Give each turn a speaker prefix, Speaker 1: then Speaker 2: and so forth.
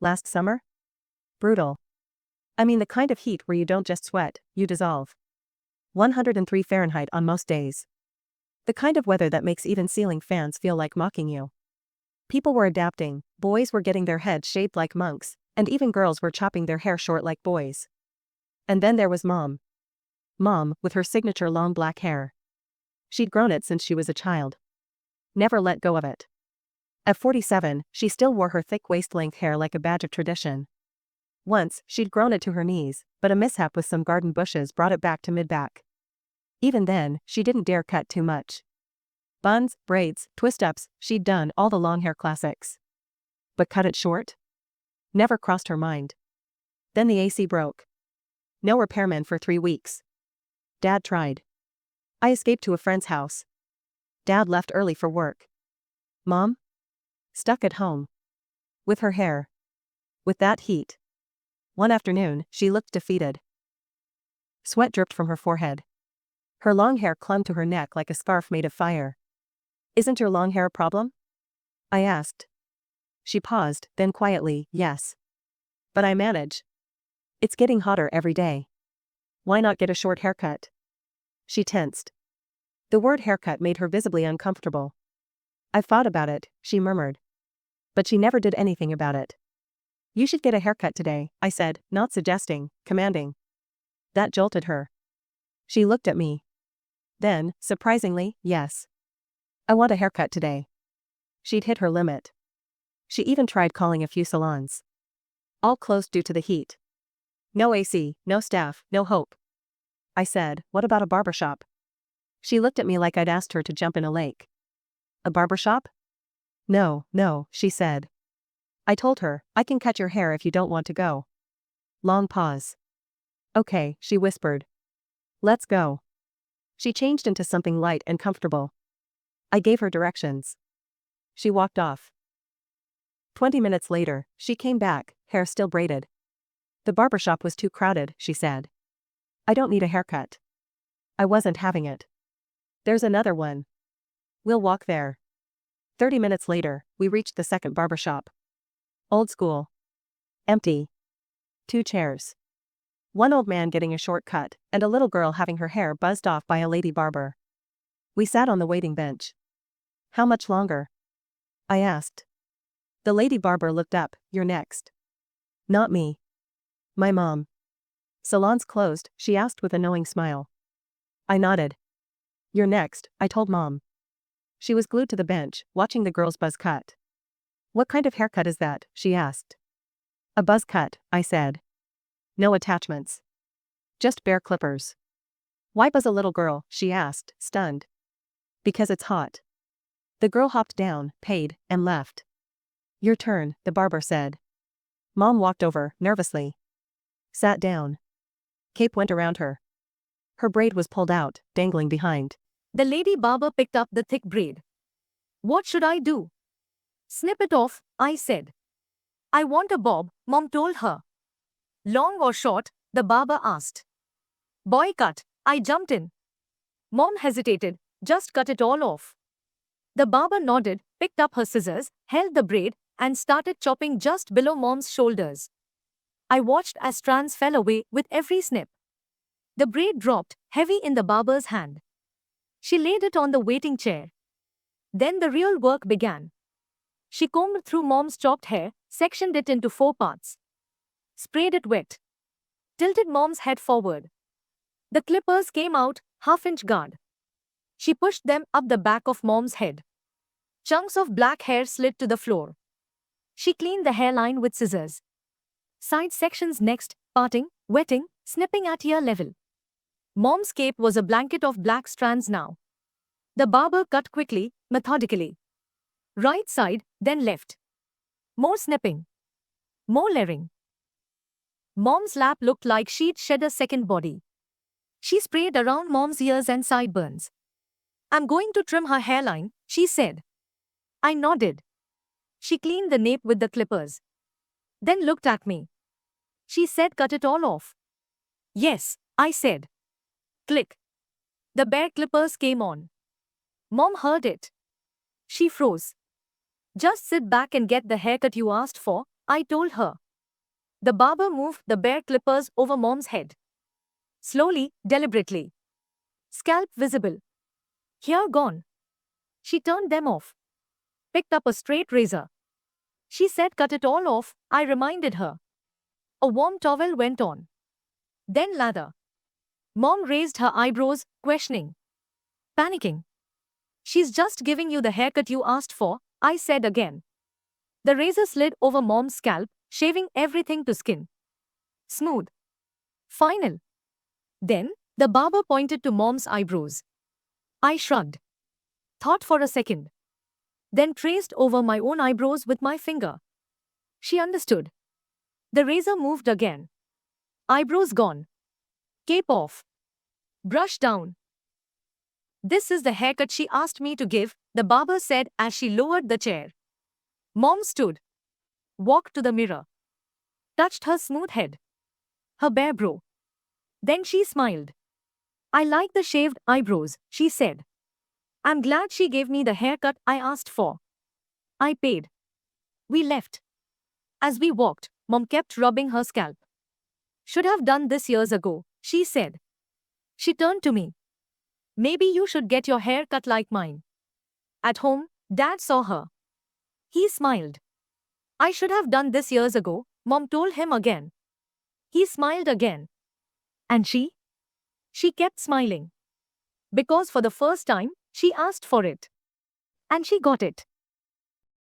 Speaker 1: Last summer? Brutal. I mean the kind of heat where you don't just sweat, you dissolve. 103 Fahrenheit on most days. The kind of weather that makes even ceiling fans feel like mocking you. People were adapting, boys were getting their heads shaved like monks, and even girls were chopping their hair short like boys. And then there was Mom. Mom, with her signature long black hair. She'd grown it since she was a child. Never let go of it. At 47, she still wore her thick waist-length hair like a badge of tradition. Once, she'd grown it to her knees, but a mishap with some garden bushes brought it back to mid-back. Even then, she didn't dare cut too much. Buns, braids, twist-ups, she'd done all the long hair classics. But cut it short? Never crossed her mind. Then the AC broke. No repairman for 3 weeks. Dad tried. I escaped to a friend's house. Dad left early for work. Mom? Stuck at home. With her hair. With that heat. One afternoon, she looked defeated. Sweat dripped from her forehead. Her long hair clung to her neck like a scarf made of fire. Isn't your long hair a problem? I asked. She paused, then quietly, yes. But I manage. It's getting hotter every day. Why not get a short haircut? She tensed. The word haircut made her visibly uncomfortable. I've thought about it, she murmured. But she never did anything about it. You should get a haircut today, I said, not suggesting, commanding. That jolted her. She looked at me. Then, surprisingly, yes. I want a haircut today. She'd hit her limit. She even tried calling a few salons. All closed due to the heat. No AC, no staff, no hope. I said, what about a barbershop? She looked at me like I'd asked her to jump in a lake. A barbershop? No, she said. I told her, I can cut your hair if you don't want to go. Long pause. Okay, she whispered. Let's go. She changed into something light and comfortable. I gave her directions. She walked off. 20 minutes later, she came back, hair still braided. The barbershop was too crowded, she said. I don't need a haircut. I wasn't having it. There's another one. We'll walk there. 30 minutes later, we reached the second barbershop. Old school. Empty. 2 chairs. One old man getting a short cut, and a little girl having her hair buzzed off by a lady barber. We sat on the waiting bench. How much longer? I asked. The lady barber looked up, you're next. Not me. My mom. Salon's closed, she asked with a knowing smile. I nodded. You're next, I told Mom. She was glued to the bench, watching the girl's buzz cut. What kind of haircut is that? She asked. A buzz cut, I said. No attachments. Just bare clippers. Why buzz a little girl? She asked, stunned. Because it's hot. The girl hopped down, paid, and left. Your turn, the barber said. Mom walked over, nervously. Sat down. Cape went around her. Her braid was pulled out, dangling behind.
Speaker 2: The lady barber picked up the thick braid. What should I do? Snip it off, I said. I want a bob, Mom told her. Long or short? The barber asked. Boy cut, I jumped in. Mom hesitated, just cut it all off. The barber nodded, picked up her scissors, held the braid, and started chopping just below Mom's shoulders. I watched as strands fell away with every snip. The braid dropped, heavy in the barber's hand. She laid it on the waiting chair. Then the real work began. She combed through Mom's chopped hair, sectioned it into 4 parts. Sprayed it wet. Tilted Mom's head forward. The clippers came out, half-inch guard. She pushed them up the back of Mom's head. Chunks of black hair slid to the floor. She cleaned the hairline with scissors. Side sections next, parting, wetting, snipping at ear level. Mom's cape was a blanket of black strands now. The barber cut quickly, methodically. Right side, then left. More snipping. More layering. Mom's lap looked like she'd shed a second body. She sprayed around Mom's ears and sideburns. I'm going to trim her hairline, she said. I nodded. She cleaned the nape with the clippers. Then looked at me. She said cut it all off. Yes, I said. Click. The bare clippers came on. Mom heard it. She froze. Just sit back and get the haircut you asked for, I told her. The barber moved the bare clippers over Mom's head. Slowly, deliberately. Scalp visible. Hair gone. She turned them off. Picked up a straight razor. She said cut it all off, I reminded her. A warm towel went on. Then lather. Mom raised her eyebrows, questioning. Panicking. She's just giving you the haircut you asked for, I said again. The razor slid over Mom's scalp, shaving everything to skin. Smooth. Final. Then, the barber pointed to Mom's eyebrows. I shrugged. Thought for a second. Then traced over my own eyebrows with my finger. She understood. The razor moved again. Eyebrows gone. Cape off. Brush down. This is the haircut she asked me to give, the barber said as she lowered the chair. Mom stood. Walked to the mirror. Touched her smooth head. Her bare brow. Then she smiled. I like the shaved eyebrows, she said. I'm glad she gave me the haircut I asked for. I paid. We left. As we walked, Mom kept rubbing her scalp. Should have done this years ago, she said. She turned to me. Maybe you should get your hair cut like mine. At home, Dad saw her. He smiled. I should have done this years ago, Mom told him again. He smiled again. And she? She kept smiling. Because for the first time, she asked for it. And she got it.